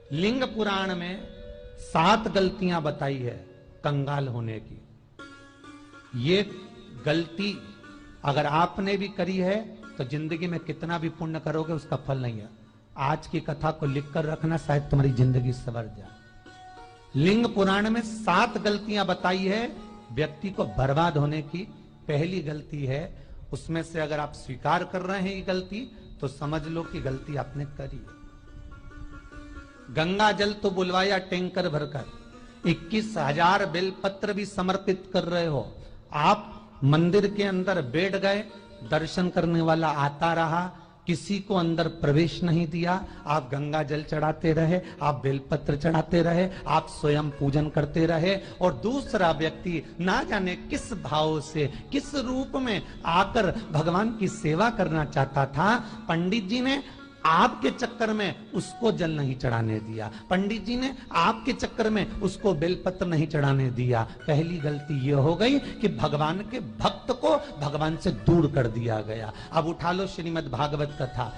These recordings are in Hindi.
लिंग पुराण में 7 गलतियां बताई है कंगाल होने की। ये गलती अगर आपने भी करी है तो जिंदगी में कितना भी पुण्य करोगे उसका फल नहीं है। आज की कथा को लिखकर रखना, शायद तुम्हारी जिंदगी संवर जाए। लिंग पुराण में 7 गलतियां बताई है व्यक्ति को बर्बाद होने की। पहली गलती है, उसमें से अगर आप स्वीकार कर रहे हैं ये गलती तो समझ लो कि गलती आपने करी है। गंगा जल तो बुलवाया टैंकर भरकर, 21,000 बेलपत्र भी समर्पित कर रहे हो। आप मंदिर के अंदर बैठ गए, दर्शन करने वाला आता रहा, किसी को अंदर प्रवेश नहीं दिया। आप गंगा जल चढ़ाते रहे, आप बेलपत्र चढ़ाते रहे, आप स्वयं पूजन करते रहे, और दूसरा व्यक्ति ना जाने किस भाव से, किस रूप में आकर भगवान की सेवा करना चाहता था। पंडित जी ने आपके चक्कर में उसको जल नहीं चढ़ाने दिया, पंडित जी ने आपके चक्कर में उसको बेलपत्र नहीं चढ़ाने दिया। पहली गलती यह हो गई कि भगवान के भक्त को भगवान से दूर कर दिया गया। अब उठा लो श्रीमद् भागवत कथा।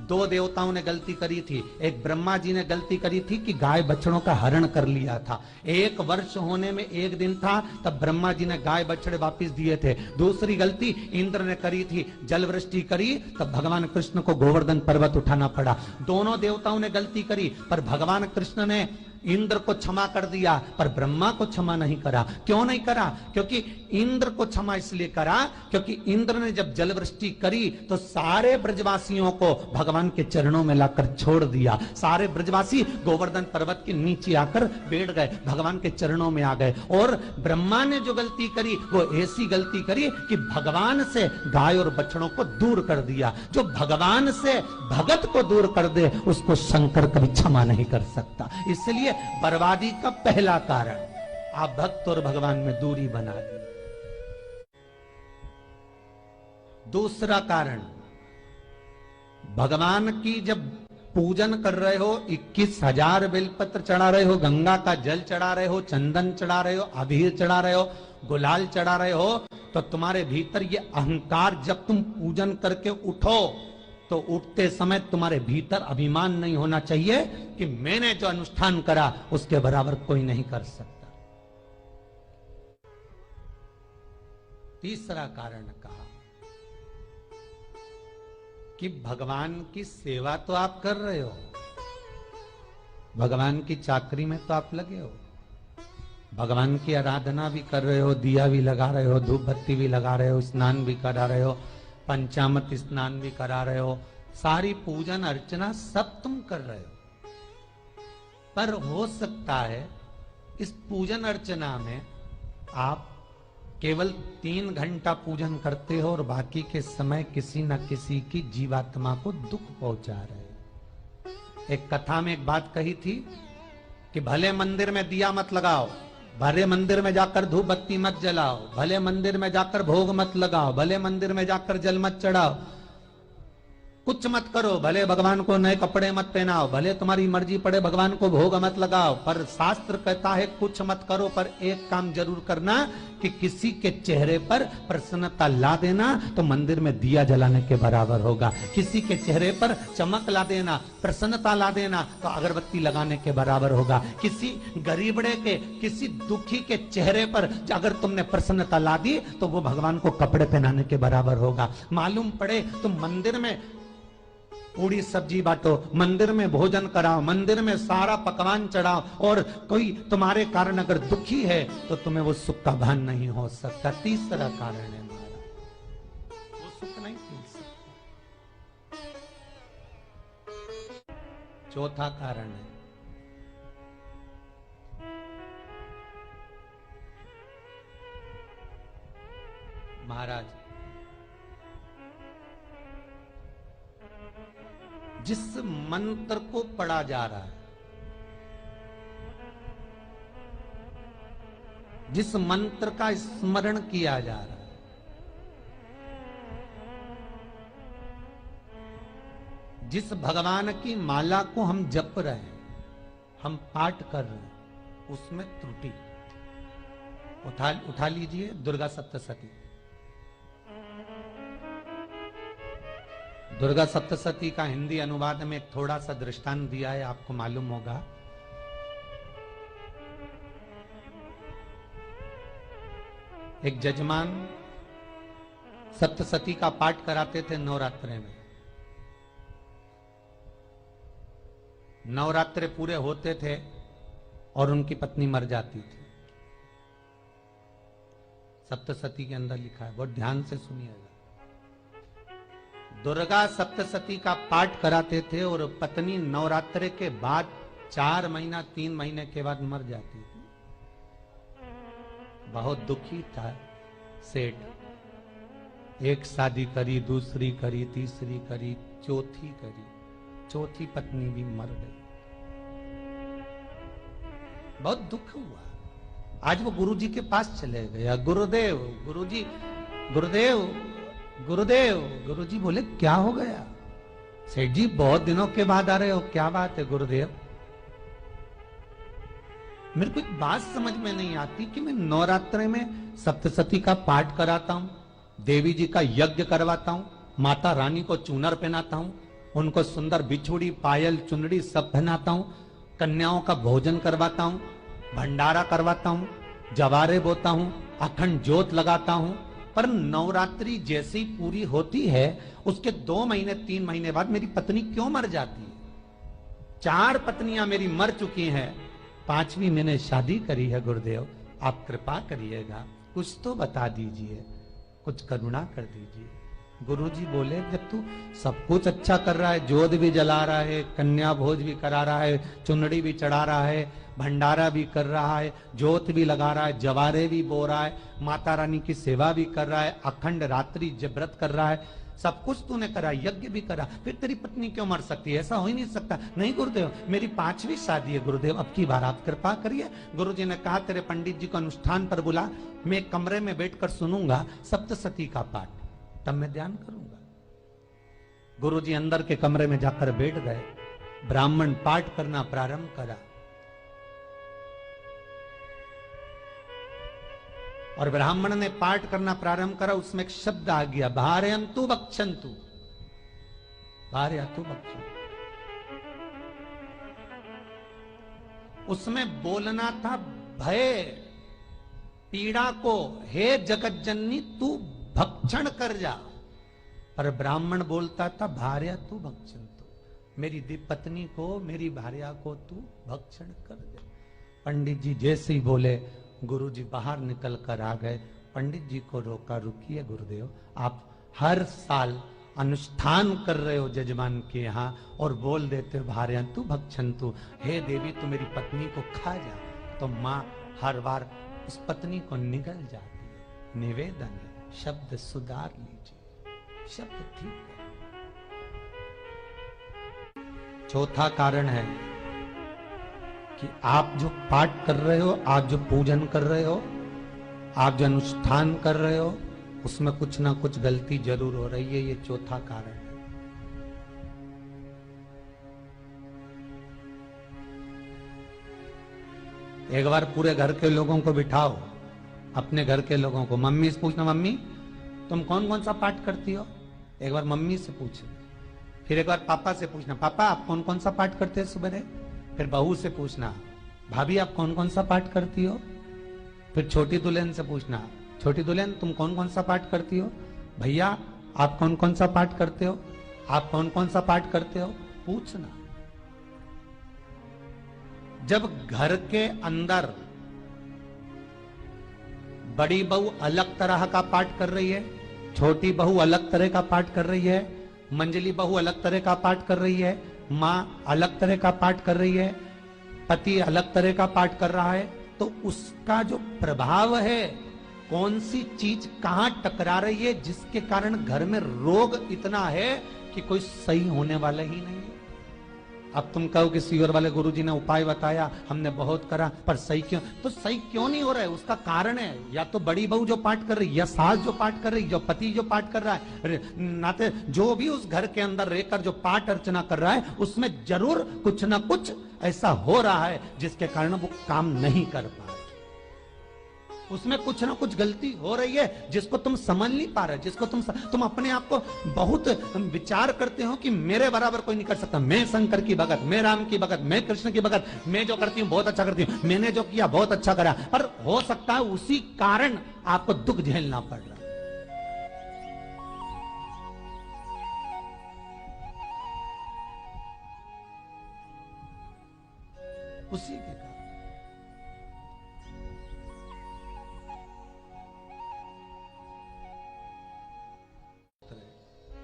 2 देवताओं ने गलती करी थी। एक ब्रह्मा जी ने गलती करी थी कि गाय बछड़ों का हरण कर लिया था। 1 वर्ष होने में 1 दिन था तब ब्रह्मा जी ने गाय बछड़े वापस दिए थे। दूसरी गलती इंद्र ने करी थी, जल वृष्टि करी तब भगवान कृष्ण को गोवर्धन पर्वत उठाना पड़ा। दोनों देवताओं ने गलती करी, पर भगवान कृष्ण ने इंद्र को क्षमा कर दिया पर ब्रह्मा को क्षमा नहीं करा। क्यों नहीं करा? क्योंकि इंद्र को क्षमा इसलिए करा क्योंकि इंद्र ने जब जलवृष्टि करी तो सारे ब्रजवासियों को भगवान के चरणों में लाकर छोड़ दिया। सारे ब्रजवासी गोवर्धन पर्वत के नीचे आकर बैठ गए, भगवान के चरणों में आ गए। और ब्रह्मा ने जो गलती करी वो ऐसी गलती करी कि भगवान से गाय और बछड़ों को दूर कर दिया। जो भगवान से भगत को दूर कर दे उसको शंकर कभी क्षमा नहीं कर सकता। इसलिए बर्बादी का पहला कारण आप भक्त और भगवान में दूरी बना दी। दूसरा कारण, भगवान की जब पूजन कर रहे हो, 21,000 बेलपत्र चढ़ा रहे हो, गंगा का जल चढ़ा रहे हो, चंदन चढ़ा रहे हो, अबीर चढ़ा रहे हो, गुलाल चढ़ा रहे हो, तो तुम्हारे भीतर ये अहंकार, जब तुम पूजन करके उठो तो उठते समय तुम्हारे भीतर अभिमान नहीं होना चाहिए कि मैंने जो अनुष्ठान करा उसके बराबर कोई नहीं कर सकता। तीसरा कारण कहा कि भगवान की सेवा तो आप कर रहे हो, भगवान की चाकरी में तो आप लगे हो, भगवान की आराधना भी कर रहे हो, दिया भी लगा रहे हो, धूप बत्ती भी लगा रहे हो, स्नान भी करा रहे हो, पंचामृत स्नान भी करा रहे हो, सारी पूजन अर्चना सब तुम कर रहे हो। पर हो सकता है इस पूजन अर्चना में आप केवल 3 घंटा पूजन करते हो और बाकी के समय किसी न किसी की जीवात्मा को दुख पहुंचा रहे हो। एक कथा में एक बात कही थी कि भले मंदिर में दिया मत लगाओ, भले मंदिर में जाकर धूप बत्ती मत जलाओ, भले मंदिर में जाकर भोग मत लगाओ, भले मंदिर में जाकर जल मत चढ़ाओ, कुछ मत करो, भले भगवान को नए कपड़े मत पहनाओ, भले तुम्हारी मर्जी पड़े भगवान को भोग मत लगाओ, पर शास्त्र कहता है कुछ मत करो, पर एक काम जरूर करना कि किसी के चेहरे पर प्रसन्नता ला देना तो मंदिर में दिया जलाने के बराबर होगा। किसी के चेहरे पर चमक ला देना, प्रसन्नता ला देना तो अगरबत्ती लगाने के बराबर होगा। किसी गरीबड़े के, किसी दुखी के चेहरे पर अगर तुमने प्रसन्नता ला दी तो वो भगवान को कपड़े पहनाने के बराबर होगा। मालूम पड़े तुम मंदिर में पूरी सब्जी बांटो, मंदिर में भोजन कराओ, मंदिर में सारा पकवान चढ़ाओ, और कोई तुम्हारे कारण अगर दुखी है तो तुम्हें वो सुख का भान नहीं हो सकता। तीसरा कारण है हमारा, वो सुख नहीं पी सकता। चौथा कारण है महाराज, जिस मंत्र को पढ़ा जा रहा है, जिस मंत्र का स्मरण किया जा रहा है, जिस भगवान की माला को हम जप रहे हैं, हम पाठ कर रहे हैं, उसमें त्रुटि उठा लीजिए दुर्गा सप्तशती। दुर्गा सप्तशती का हिंदी अनुवाद में एक थोड़ा सा दृष्टांत दिया है, आपको मालूम होगा। एक जजमान सप्तशती का पाठ कराते थे नवरात्रे में। नवरात्रे पूरे होते थे और उनकी पत्नी मर जाती थी। सप्तशती के अंदर लिखा है, बहुत ध्यान से सुनिएगा। दुर्गा सप्तशती का पाठ कराते थे और पत्नी नवरात्रे के बाद 4 महीना 3 महीने के बाद मर जाती थी। बहुत दुखी था सेठ। एक शादी करी, दूसरी करी, तीसरी करी, चौथी करी, चौथी पत्नी भी मर गई। बहुत दुख हुआ। आज वो गुरुजी के पास चले गया, गुरुदेव, गुरुजी, गुरुदेव, गुरुदेव। गुरुजी बोले क्या हो गया? सेठ जी बहुत दिनों के बाद आ रहे हो, क्या बात है गुरुदेव? मेरे को एक बात समझ में नहीं आती कि मैं नवरात्रे में सप्तशती का पाठ कराता हूं, देवी जी का यज्ञ करवाता हूं, माता रानी को चूनर पहनाता हूं, उनको सुंदर बिछुड़ी, पायल, चुनरी सब पहनाता हूं, कन्याओं का भोजन करवाता हूं, भंडारा करवाता हूं, जवारे बोता हूं, अखंड ज्योत लगाता हूं, पर नवरात्रि जैसी पूरी होती है उसके 2 महीने 3 महीने बाद मेरी पत्नी क्यों मर जाती है? 4 पत्नियां मेरी मर चुकी हैं, 5वीं मैंने शादी करी है। गुरुदेव आप कृपा करिएगा, कुछ तो बता दीजिए, कुछ करुणा कर दीजिए। गुरुजी बोले जब तू सब कुछ अच्छा कर रहा है, जोत भी जला रहा है, कन्या भोज भी करा रहा है, चुनड़ी भी चढ़ा रहा है, भंडारा भी कर रहा है, जोत भी लगा रहा है, जवारे भी बो रहा है, माता रानी की सेवा भी कर रहा है, अखंड रात्रि व्रत कर रहा है, सब कुछ तूने करा, यज्ञ भी करा, फिर तेरी पत्नी क्यों मर सकती है? ऐसा हो ही नहीं सकता। नहीं गुरुदेव, मेरी 5वीं शादी है गुरुदेव, अब की बार आप कृपा करिए। गुरुजी ने कहा तेरे पंडित जी को अनुष्ठान पर बुला, मैं कमरे में बैठकर सुनूंगा सप्तशती का पाठ, तब मैं ध्यान करूंगा। गुरुजी अंदर के कमरे में जाकर बैठ गए, ब्राह्मण पाठ करना प्रारंभ करा और ब्राह्मण ने पाठ करना प्रारंभ करा। उसमें एक शब्द आ गया, भारयंतु बक्षंतु, भारयंतु बक्षंतु। उसमें बोलना था भय पीड़ा को, हे जगत जननी तू भक्षण कर जा, पर ब्राह्मण बोलता था भार्या तू भक्षण तू, मेरी पत्नी को, मेरी भार्या को तू भक्षण कर दे। पंडित जी जैसे ही बोले गुरुजी बाहर निकल कर आ गए। पंडित जी को रोका, रुकिए गुरुदेव, आप हर साल अनुष्ठान कर रहे हो जजमान के यहाँ और बोल देते हो भार्या तू भक्षण तू, हे देवी तू मेरी पत्नी को खा जा, तो माँ हर बार उस पत्नी को निगल जाती है। निवेदन है, शब्द सुधार लीजिए, शब्द ठीक है। चौथा कारण है कि आप जो पाठ कर रहे हो, आप जो पूजन कर रहे हो, आप जो अनुष्ठान कर रहे हो, उसमें कुछ ना कुछ गलती जरूर हो रही है। ये चौथा कारण है। एक बार पूरे घर के लोगों को बिठाओ, अपने घर के लोगों को, मम्मी से पूछना, मम्मी तुम कौन कौन सा पाठ करती हो? एक बार मम्मी से पूछना। फिर एक बार पापा से पूछना, पापा आप कौन कौन सा पाठ करते हैं सुबह? फिर बहू से पूछना, भाभी आप कौन कौन सा पाठ करती हो? फिर छोटी दुल्हन से पूछना, छोटी दुल्हन तुम कौन कौन सा पाठ करती हो? भैया आप कौन कौन सा पाठ करते हो? आप कौन कौन सा पाठ करते हो? पूछना। जब घर के अंदर बड़ी बहू अलग तरह का पाठ कर रही है, छोटी बहू अलग तरह का पाठ कर रही है, मंजली बहू अलग तरह का पाठ कर रही है, माँ अलग तरह का पाठ कर रही है, पति अलग तरह का पाठ कर रहा है, तो उसका जो प्रभाव है, कौन सी चीज कहां टकरा रही है, जिसके कारण घर में रोग इतना है कि कोई सही होने वाला ही नहीं है। अब तुम कहो कि सीवर वाले गुरुजी ने उपाय बताया, हमने बहुत करा, पर सही क्यों? तो सही क्यों नहीं हो रहा है? उसका कारण है या तो बड़ी बहू जो पाठ कर रही, या सास जो पाठ कर रही, जो पति जो पाठ कर रहा है, नाते जो भी उस घर के अंदर रहकर जो पाठ अर्चना कर रहा है, उसमें जरूर कुछ ना कुछ ऐसा हो रहा है जिसके कारण वो काम नहीं कर पा रहे। उसमें कुछ ना कुछ गलती हो रही है जिसको तुम समझ नहीं पा रहे, जिसको तुम अपने आप को बहुत विचार करते हो कि मेरे बराबर कोई नहीं कर सकता, मैं शंकर की भगत, मैं राम की भगत, मैं कृष्ण की भगत, मैं जो करती हूँ बहुत अच्छा करती हूँ, मैंने जो किया बहुत अच्छा करा। पर हो सकता है उसी कारण आपको दुख झेलना पड़ रहा, उसी के कारण।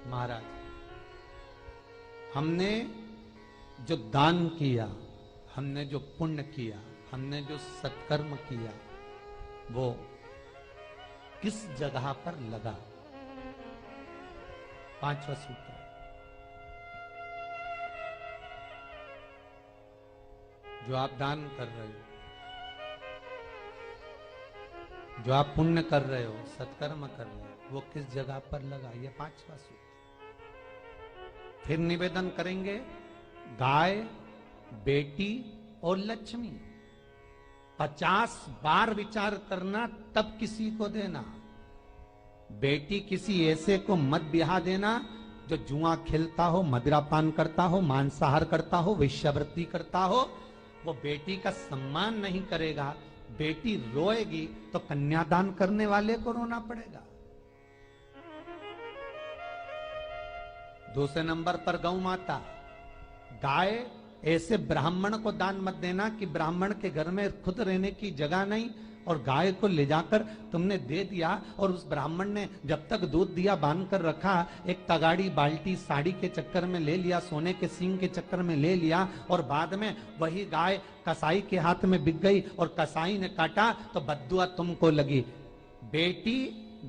महाराज, हमने जो दान किया, हमने जो पुण्य किया, हमने जो सत्कर्म किया, वो किस जगह पर लगा? पांचवा सूत्र, जो आप दान कर रहे हो, जो आप पुण्य कर रहे हो, सत्कर्म कर रहे हो, वो किस जगह पर लगा? ये पांचवा सूत्र। फिर निवेदन करेंगे, गाय, बेटी और लक्ष्मी 50 बार विचार करना, तब किसी को देना। बेटी किसी ऐसे को मत ब्याह देना जो जुआ खेलता हो, मदिरापान करता हो, मांसाहार करता हो, वेश्यावृत्ति करता हो। वो बेटी का सम्मान नहीं करेगा। बेटी रोएगी तो कन्यादान करने वाले को रोना पड़ेगा। दूसरे नंबर पर गौ माता, गाय ऐसे ब्राह्मण को दान मत देना कि ब्राह्मण के घर में खुद रहने की जगह नहीं और गाय को ले जाकर तुमने दे दिया और उस ब्राह्मण ने जब तक दूध दिया बांध कर रखा, एक तगाड़ी बाल्टी साड़ी के चक्कर में ले लिया, सोने के सींग के चक्कर में ले लिया और बाद में वही गाय कसाई के हाथ में बिक गई और कसाई ने काटा तो बद्दुआ तुमको लगी। बेटी,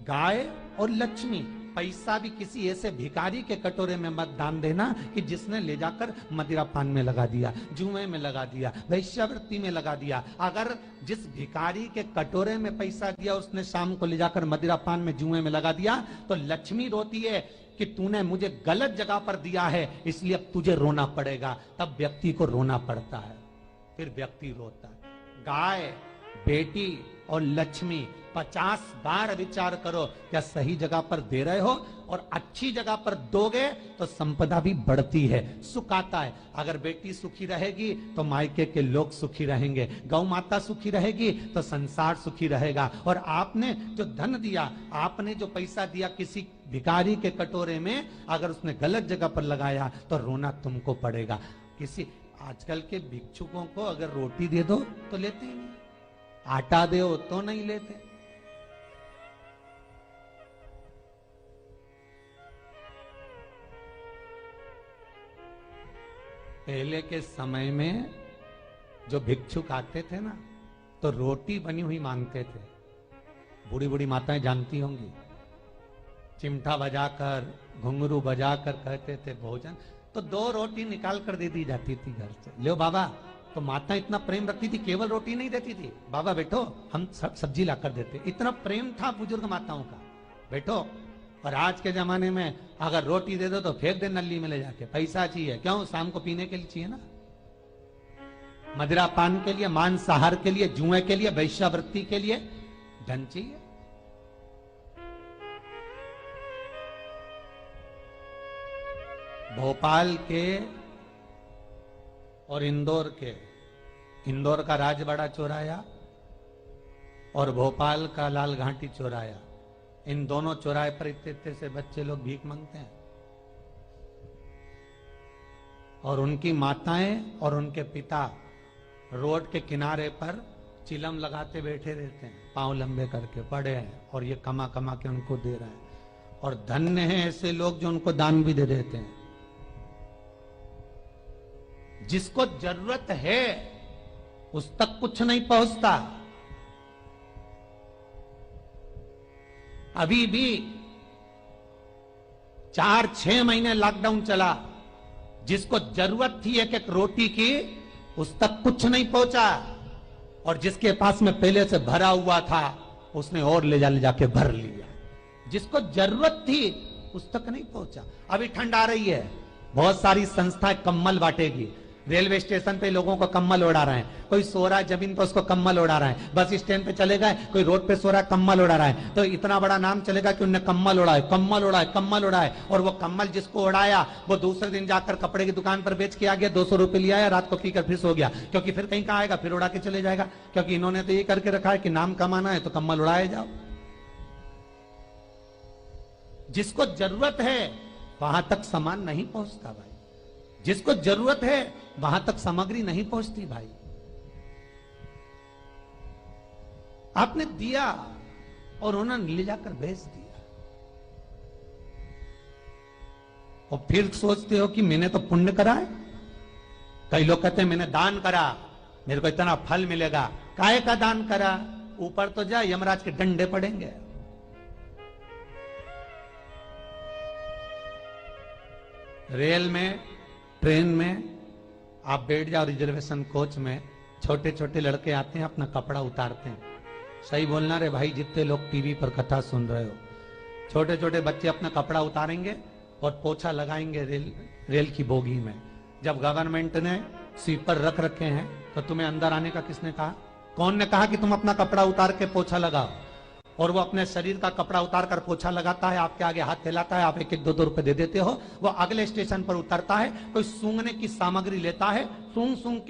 गाय और लक्ष्मी, पैसा भी किसी ऐसे भिखारी के कटोरे में मत दान देना कि जिसने ले जाकर मदिरापान में लगा दिया, जुए में लगा दिया, वेश्यावृत्ति में लगा दिया। अगर जिस भिखारी के कटोरे में पैसा दिया उसने शाम को ले जाकर मदिरापान में, जुए में लगा दिया, तो लक्ष्मी रोती है कि तूने मुझे गलत जगह पर दिया है, इसलिए अब तुझे रोना पड़ेगा। तब व्यक्ति को रोना पड़ता है, फिर व्यक्ति रोता है। गाय, बेटी और लक्ष्मी 50 बार विचार करो, क्या सही जगह पर दे रहे हो? और अच्छी जगह पर दोगे तो संपदा भी बढ़ती है, सुख आता है। अगर बेटी सुखी रहेगी तो मायके के लोग सुखी रहेंगे, गौ माता सुखी रहेगी तो संसार सुखी रहेगा। और आपने जो धन दिया, आपने जो पैसा दिया किसी भिखारी के कटोरे में, अगर उसने गलत जगह पर लगाया तो रोना तुमको पड़ेगा। किसी आजकल के भिक्षुकों को अगर रोटी दे दो तो लेते ही नहीं, आटा दो तो नहीं लेते। पहले के समय में जो भिक्षुक आते थे ना, तो रोटी बनी हुई मांगते थे। बूढ़ी बूढ़ी माताएं जानती होंगी, चिमटा बजाकर, घुंघरू बजाकर कहते थे भोजन, तो 2 रोटी निकाल कर दे दी जाती थी घर से। लो बाबा, तो माता इतना प्रेम रखती थी, केवल रोटी नहीं देती थी, बाबा बैठो हम सब्जी लाकर देते। इतना प्रेम था बुजुर्ग माताओं का, बैठो। और आज के जमाने में अगर रोटी दे दो तो फेंक दे नली में ले जाके, पैसा चाहिए। क्यों? शाम को पीने के लिए चाहिए ना, मदिरा पान के लिए, मांसाहार के लिए, जुए के लिए, वैश्यावृत्ति के लिए धन चाहिए। भोपाल के और इंदौर के, इंदौर का राजवाड़ा चौराया और भोपाल का लाल घाटी चौराया, इन दोनों चौराहे पर इतने से बच्चे लोग भीख मांगते हैं और उनकी माताएं और उनके पिता रोड के किनारे पर चिलम लगाते बैठे रहते हैं, पांव लंबे करके पड़े हैं और ये कमा कमा के उनको दे रहे हैं। और धन्य हैं ऐसे लोग जो उनको दान भी दे देते हैं। जिसको जरूरत है उस तक कुछ नहीं पहुंचता। अभी भी 4-6 महीने लॉकडाउन चला, जिसको जरूरत थी एक रोटी की उस तक कुछ नहीं पहुंचा, और जिसके पास में पहले से भरा हुआ था उसने और ले जाके भर लिया। जिसको जरूरत थी उस तक नहीं पहुंचा। अभी ठंड आ रही है, बहुत सारी संस्थाएं कंबल बांटेगी, रेलवे स्टेशन पे लोगों को कम्बल उड़ा रहे हैं, कोई सो रहा है जमीन पर उसको कम्बल उड़ा रहा है, बस स्टैंड पे चले गए कोई रोड पे सो रहा है कम्बल उड़ा रहा है, तो इतना बड़ा नाम चलेगा कि उनने कम्बल उड़ाए, कम्बल उड़ाए, कम्बल उड़ाए। और वो कम्बल जिसको उड़ाया वो दूसरे दिन जाकर कपड़े की दुकान पर बेच के आ गया, 200 रुपए लिया है, रात को पीकर फिर सो गया, क्योंकि फिर कहीं कहाँ आएगा, फिर उड़ा के चले जाएगा, क्योंकि इन्होंने तो ये करके रखा है कि नाम कमाना है तो कम्बल उड़ाए जाओ। जिसको जरूरत है वहां तक सामान नहीं पहुंचता भाई, जिसको जरूरत है वहां तक सामग्री नहीं पहुंचती भाई। आपने दिया और उन्होंने ले जाकर बेच दिया, और फिर सोचते हो कि मैंने तो पुण्य करा है। कई लोग कहते हैं मैंने दान करा, मेरे को इतना फल मिलेगा। काहे का दान करा? ऊपर तो जा, यमराज के डंडे पड़ेंगे। रेल में, ट्रेन में आप बैठ जाओ, रिजर्वेशन कोच में छोटे छोटे लड़के आते हैं, अपना कपड़ा उतारते हैं। सही बोलना रे भाई, जितने लोग टीवी पर कथा सुन रहे हो, छोटे छोटे बच्चे अपना कपड़ा उतारेंगे और पोछा लगाएंगे रेल की बोगी में। जब गवर्नमेंट ने स्वीपर रख रखे हैं तो तुम्हें अंदर आने का किसने कहा? कौन ने कहा कि तुम अपना कपड़ा उतार के पोछा लगाओ? और वो अपने शरीर का कपड़ा उतार कर पोछा लगाता है, आपके आगे हाथ फैलाता है, आप 1-1, 2-2 रुपए दे देते हो। वो अगले स्टेशन पर उतरता है, कोई सूंघने की सामग्री लेता है, सूंघ सूंघ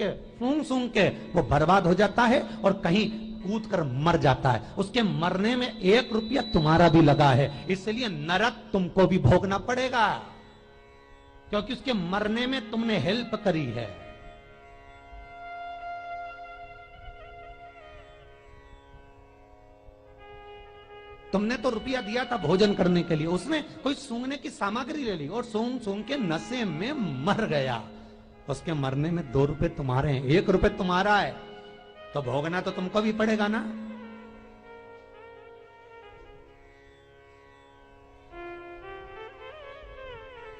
के वो बर्बाद हो जाता है और कहीं कूद कर मर जाता है। उसके मरने में 1 रुपया तुम्हारा भी लगा है, इसलिए नरक तुमको भी भोगना पड़ेगा, क्योंकि उसके मरने में तुमने हेल्प करी है। तुमने तो रुपया दिया था भोजन करने के लिए, उसने कोई सूंघने की सामग्री ले ली और सूंघ सूंघ के नशे में मर गया। उसके मरने में 2 रुपए तुम्हारे हैं, 1 रुपए तुम्हारा है, तो भोगना तो तुमको भी पड़ेगा ना।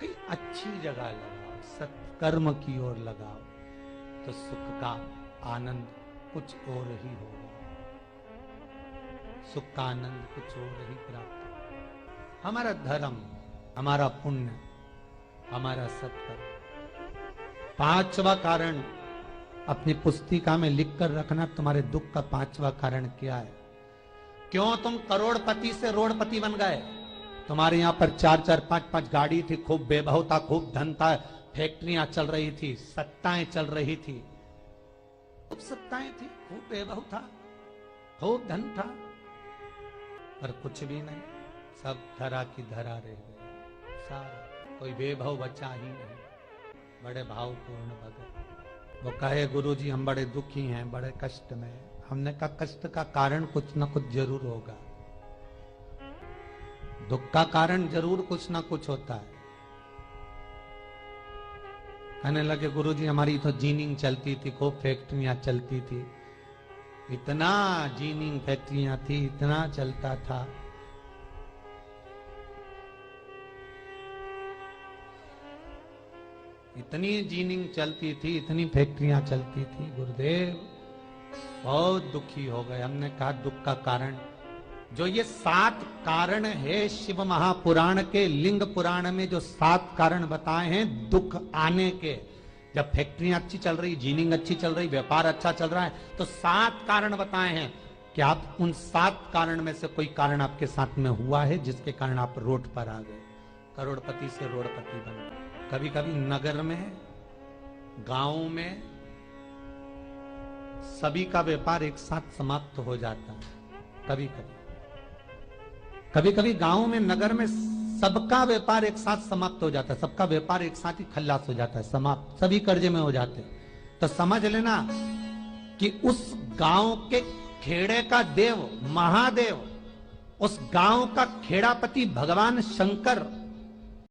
कहीं अच्छी जगह लगाओ, सत्कर्म की ओर लगाओ, तो सुख का आनंद कुछ और ही होगा, सुख का आनंद कुछ और ही प्राप्त होगा। हमारा धर्म, हमारा पुण्य, हमारा सत्कर्म। 5वां कारण अपनी पुस्तिका में लिखकर रखना, तुम्हारे दुख का 5वां कारण क्या है? क्यों तुम करोड़पति से रोड़पति बन गए? तुम्हारे यहां पर 4-4, 5-5 गाड़ी थी, खूब वैभव था, खूब धन था, फैक्ट्रियां चल रही थी, सत्ताएं चल रही थी, खूब सत्ताएं थी, खूब वैभव था, खूब धन था, पर कुछ भी नहीं, सब धरा की धरा रह गए सारा, कोई वैभव बचा ही नहीं। बड़े भावपूर्ण भगत वो कहे, गुरुजी हम बड़े दुखी हैं, बड़े कष्ट में। हमने कहा कष्ट का कारण कुछ ना कुछ जरूर होगा, दुख का कारण जरूर कुछ ना कुछ होता है। कहने लगे गुरुजी हमारी तो जीनिंग चलती थी, खूब फैक्ट्रियां चलती थी, इतना जीनिंग फैक्ट्रियां थी, इतना चलता था। इतनी जीनिंग चलती थी, इतनी फैक्ट्रियां चलती थी, गुरुदेव बहुत दुखी हो गए। हमने कहा दुख का कारण, जो ये 7 कारण है शिव महापुराण के, लिंग पुराण में जो 7 कारण बताए हैं दुख आने के, जब फैक्ट्रियां अच्छी चल रही, जीनिंग अच्छी चल रही, व्यापार अच्छा चल रहा है, तो 7 कारण बताए हैं कि आप उन 7 कारण में से कोई कारण आपके साथ में हुआ है जिसके कारण आप रोड पर आ गए, करोड़पति से रोडपति बन गए। कभी कभी नगर में, गांव में सभी का व्यापार एक साथ समाप्त हो जाता है। कभी कभी गांव में, नगर में सबका व्यापार एक साथ समाप्त हो जाता है, सबका व्यापार एक साथ ही खल्लास हो जाता है, समाप्त, सभी कर्जे में हो जाते हैं। तो समझ लेना कि उस गांव के खेड़े का देव महादेव, उस गांव का खेड़ापति भगवान शंकर